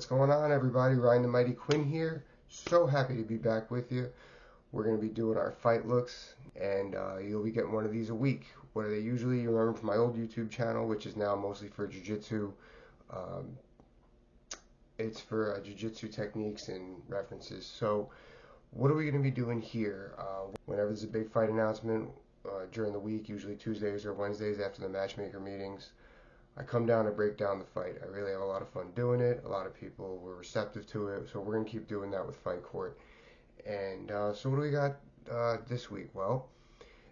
going on, everybody? Ryan the Mighty Quinn here. So happy to be back with you. We're going to be doing our fight looks, and you'll be getting one of these a week. What are they usually? You remember from my old YouTube channel, which is now mostly for jiu-jitsu. It's for jiu-jitsu techniques and references. So what are we going to be doing here? Whenever there's a big fight announcement during the week, usually Tuesdays or Wednesdays after the matchmaker meetings, I come down to break down the fight. I really have a lot of fun doing it. A lot of people were receptive to it, so we're going to keep doing that with Fight Court. And so what do we got this week? Well,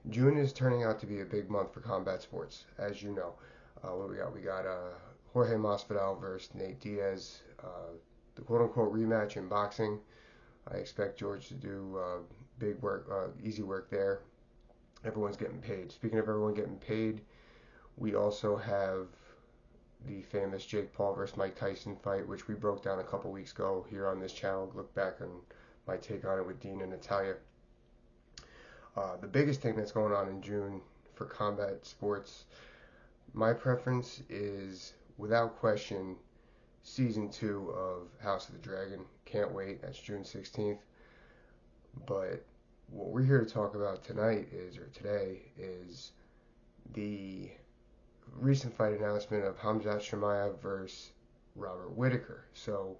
June is turning out to be a big month for combat sports, as you know. What do we got? We got Jorge Masvidal versus Nate Diaz, the quote-unquote rematch in boxing. I expect George to do big work, easy work there. Everyone's getting paid. Speaking of everyone getting paid, we also have the famous Jake Paul versus Mike Tyson fight, which we broke down a couple weeks ago here on this channel. Look back on my take on it with Dean and Natalia. The biggest thing that's going on in June for combat sports, my preference is, without question, Season 2 of House of the Dragon. Can't wait. That's June 16th. But what we're here to talk about today is the recent fight announcement of Khamzat Chimaev versus Robert Whittaker. So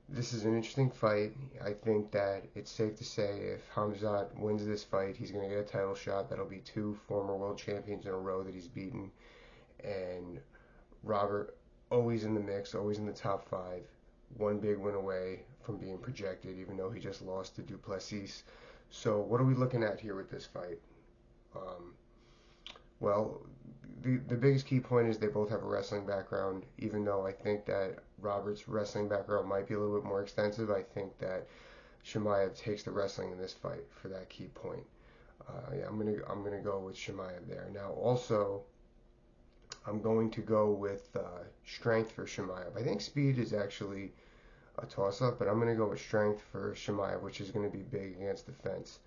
this is an interesting fight. I think that it's safe to say if Khamzat wins this fight, he's going to get a title shot. That'll be 2 former world champions in a row that he's beaten. And Robert, always in the mix, always in the top 5. One big win away from being projected, even though he just lost to Duplessis. So what are we looking at here with this fight? Well, the biggest key point is they both have a wrestling background. Even though I think that Robert's wrestling background might be a little bit more extensive, I think that Chimaev takes the wrestling in this fight for that key point. I'm gonna go with Chimaev there. Now, also, I'm going to go with strength for Chimaev. I think speed is actually a toss-up, but I'm gonna go with strength for Chimaev, which is going to be big against the fence.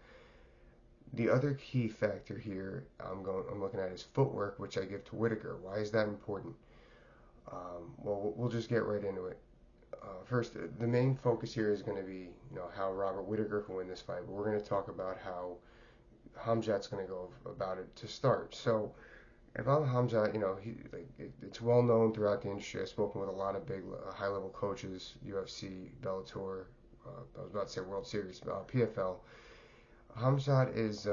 The other key factor here I'm looking at is footwork, which I give to Whittaker. Why is that important? Well, we'll just get right into it. First, the main focus here is going to be, how Robert Whittaker can win this fight. But we're going to talk about how Khamzat's going to go about it to start. So, if I'm Khamzat, it's well known throughout the industry. I've spoken with a lot of big, high-level coaches, UFC, Bellator, I was about to say World Series, PFL. Khamzat is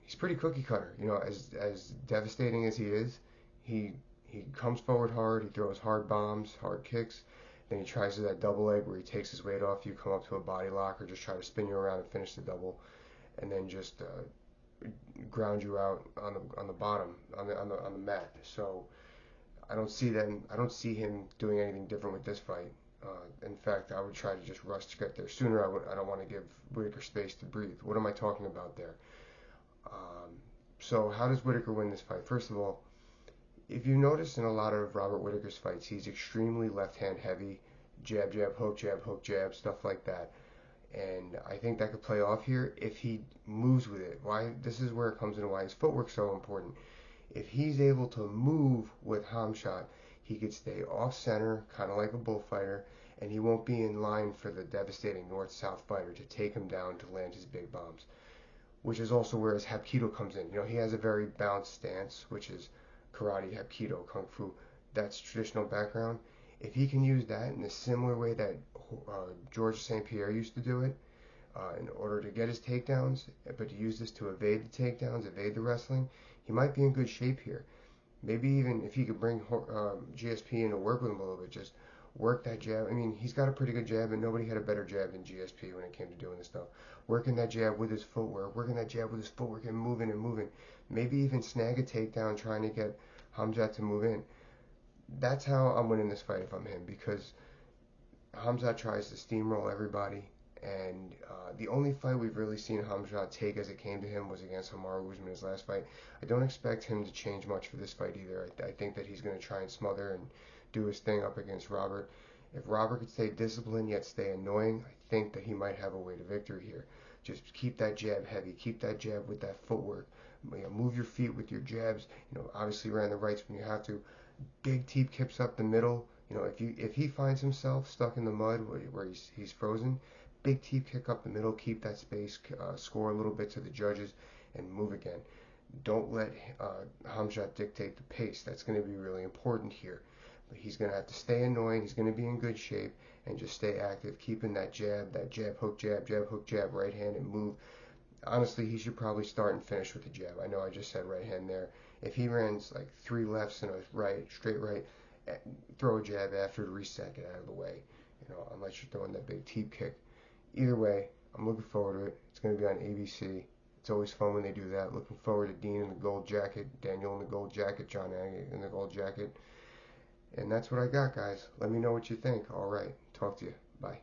he's pretty cookie cutter. As devastating as he is, he comes forward hard. He throws hard bombs, hard kicks. Then he tries to that double leg where he takes his weight off you, come up to a body lock, or just try to spin you around and finish the double, and then just ground you out on the bottom on the mat. So I don't see him doing anything different with this fight. In fact, I would try to just rush to get there sooner. I don't want to give Whittaker space to breathe. What am I talking about there? So how does Whittaker win this fight? First of all, if you notice in a lot of Robert Whittaker's fights, he's extremely left-hand heavy. Jab, jab, hook, jab, stuff like that. And I think that could play off here if he moves with it. This is where it comes into why his footwork's so important. If he's able to move with Khamzat, he could stay off center, kind of like a bullfighter, and he won't be in line for the devastating north-south fighter to take him down to land his big bombs, which is also where his Hapkido comes in. He has a very balanced stance, which is karate, Hapkido, kung fu. That's traditional background. If he can use that in a similar way that George St. Pierre used to do it, in order to get his takedowns, but to use this to evade the takedowns, evade the wrestling, he might be in good shape here. Maybe even if he could bring GSP in to work with him a little bit, just work that jab. I mean, he's got a pretty good jab, and nobody had a better jab than GSP when it came to doing this stuff. Working that jab with his footwork, and moving. Maybe even snag a takedown, trying to get Khamzat to move in. That's how I'm winning this fight if I'm him, because Khamzat tries to steamroll everybody, and the only fight we've really seen Khamzat take as it came to him was against Kamaru Usman in his last fight. I don't expect him to change much for this fight either. I think that he's going to try and smother and do his thing up against Robert. If Robert could stay disciplined yet stay annoying, I think that he might have a way to victory here. Just keep that jab heavy, keep that jab with that footwork. Move your feet with your jabs. Obviously around the rights when you have to. Big teep kicks up the middle. if he finds himself stuck in the mud where he's frozen, big teep kick up the middle, keep that space, score a little bit to the judges, and move again. Don't let Khamzat dictate the pace. That's going to be really important here. But he's going to have to stay annoying. He's going to be in good shape and just stay active, keeping that jab, hook, jab, right hand, and move. Honestly, he should probably start and finish with the jab. I know I just said right hand there. If he runs like 3 lefts and a right, straight right, throw a jab after to reset, get out of the way. Unless you're throwing that big teep kick. Either way, I'm looking forward to it. It's going to be on ABC. It's always fun when they do that. Looking forward to Dean in the gold jacket, Daniel in the gold jacket, John Agate in the gold jacket. And that's what I got, guys. Let me know what you think. All right. Talk to you. Bye.